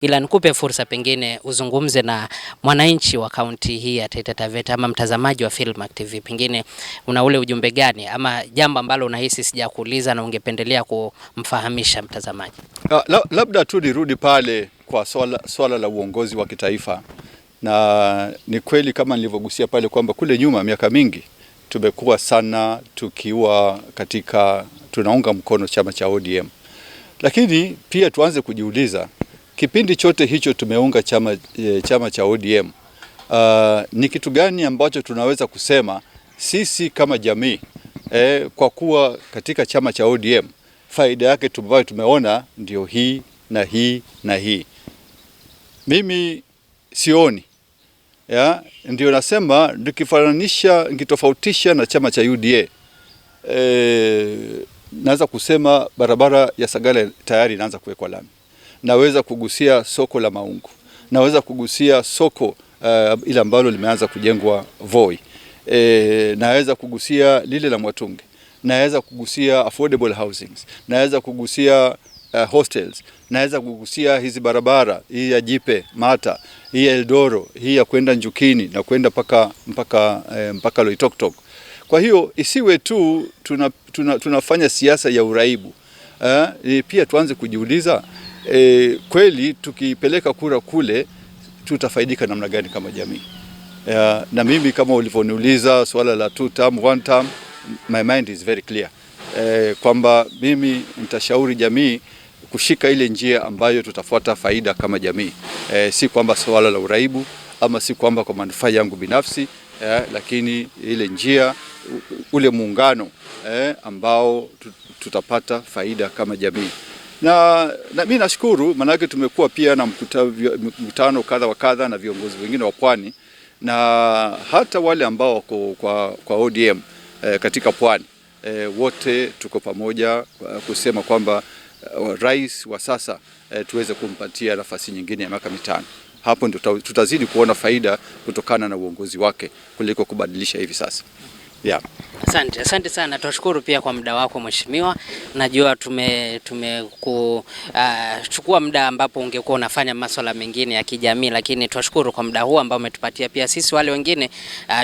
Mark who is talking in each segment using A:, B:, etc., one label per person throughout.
A: Ila nikupe fursa pengine uzungumze na mwananchi wa kaunti hii ya Taita Taveta ama mtazamaji wa Filmac TV, pengine una ule ujumbe gani ama jambo ambalo unahisi sijakuuliza na ungependelea kumfahamisha mtazamaji?
B: Labda tu nirudi pale kwa swala la uongozi wa kitaifa, na ni kweli kama nilivyogusia pale kwamba kule nyuma miaka mingi tumekuwa sana tukiwa tunaunga mkono chama cha ODM, lakini pia tuanze kujiuliza kipindi chote hicho tumeunga chama cha ODM, ni kitu gani ambacho tunaweza kusema sisi kama jamii, kwa kuwa katika chama cha ODM faida yake tumeona ndio hii na hii na hii. Mimi sioni, ndio nasema nikitofautisha na chama cha UDA, naweza kusema barabara ya Sagale tayari inaanza kuwekwa lami. Naweza kugusia soko la Maungu, naweza kugusia soko ile ambalo limeanza kujengwa Voi, naweza kugusia lile la Mwatunge, naweza kugusia affordable housings, naweza kugusia hostels, naweza kugusia hizi barabara hii ya Jipe Mata, hii ya Eldoro, hii ya kwenda Njukini na kwenda mpaka Loitoktok. Kwa hiyo isiwe tu tunafanya siasa ya uraibu, pia tuanze kujiuliza kweli tukipeleka kura kule tutafaidika namna gani kama jamii. Na mimi kama ulivyoniuliza swala la 2 term 1 term, my mind is very clear, kwamba mimi nitashauri jamii kushika ile njia ambayo tutafuata faida kama jamii, si kwamba swala la uraibu ama si kwamba kwa manufaa yangu binafsi, lakini ile njia, ule muungano ambao tutapata faida kama jamii. Na mimi nashukuru, manake tumekuwa pia na mkutano kadha wa kadha na viongozi wengine wa Pwani, na hata wale ambao wako kwa ODM katika Pwani, wote tuko pamoja kusema kwamba rais wa sasa tuweze kumpatia nafasi nyingine ya miaka 5. Hapo ndio tutazidi kuona faida kutokana na uongozi wake kuliko kubadilisha hivi sasa. Yeah.
A: Asante sana. Tunashukuru pia kwa muda wako mheshimiwa. Najua chukua muda ambapo ungekuwa unafanya masuala mengine ya kijamii, lakini tunashukuru kwa muda huu ambao umetupatia pia sisi wale wengine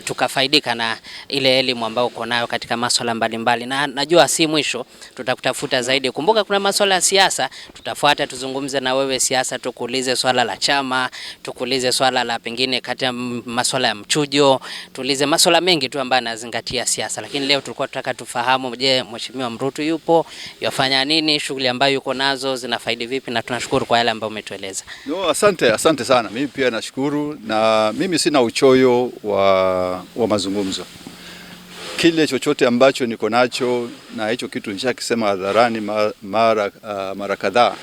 A: tukafaidika na ile elimu ambayo uko nayo katika masuala mbalimbali. Na najua si mwisho, tutakutafuta zaidi. Kumbuka kuna masuala ya siasa, tutafuata tuzungumze na wewe siasa, tukuulize swala la chama, tukuulize swala la pengine kati ya masuala ya mchujo, tuulize masuala mengi tu ambayo yanazingatia siasa. Lakini leo tulikuwa tunataka tufahamu, je, mheshimiwa Mrutu yupo, yafanya nini, shughuli ambayo yuko nazo zinafaidi vipi, na tunashukuru kwa yale ambayo umetueleza.
B: No, asante sana. Mimi pia nashukuru, na mimi sina uchoyo wa mazungumzo. Kile chochote ambacho niko nacho, na hicho kitu nishakisema hadharani mara kadhaa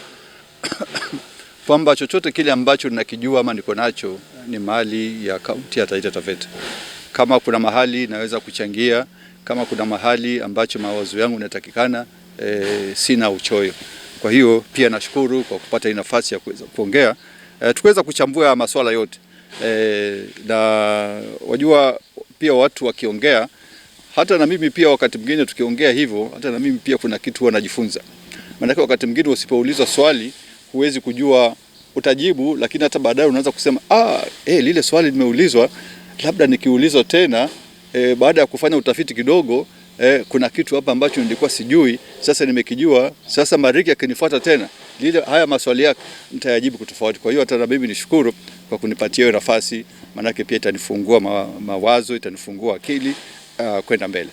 B: kwamba chochote kile ambacho ninakijua ama niko nacho ni mali ya kaunti ya Taita Taveta. Kama kuna mahali naweza kuchangia, kama kuna mahali ambacho mawazo yangu yanatakikana, sina uchoyo. Kwa hiyo pia nashukuru kwa kupata hii nafasi ya kuweza kuongea, tuweza kuchambua masuala yote, na wajua pia watu wakiongea, hata na mimi pia wakati mwingine tukiongea hivyo, hata na mimi pia kuna kitu najifunza. Maana wakati mwingine usipoulizwa swali huwezi kujua utajibu, lakini hata baadaye unaanza kusema lile swali limeulizwa, labda nikiulizwa tena baada ya kufanya utafiti kidogo, kuna kitu hapa ambacho nilikuwa sijui, sasa nimekijua. Sasa Mariki akinifuata tena, haya maswali yake nitayajibu kutofauti. Kwa hiyo hata na mimi nishukuru kwa kunipatia hiyo nafasi, manake pia itanifungua mawazo, itanifungua akili kwenda mbele.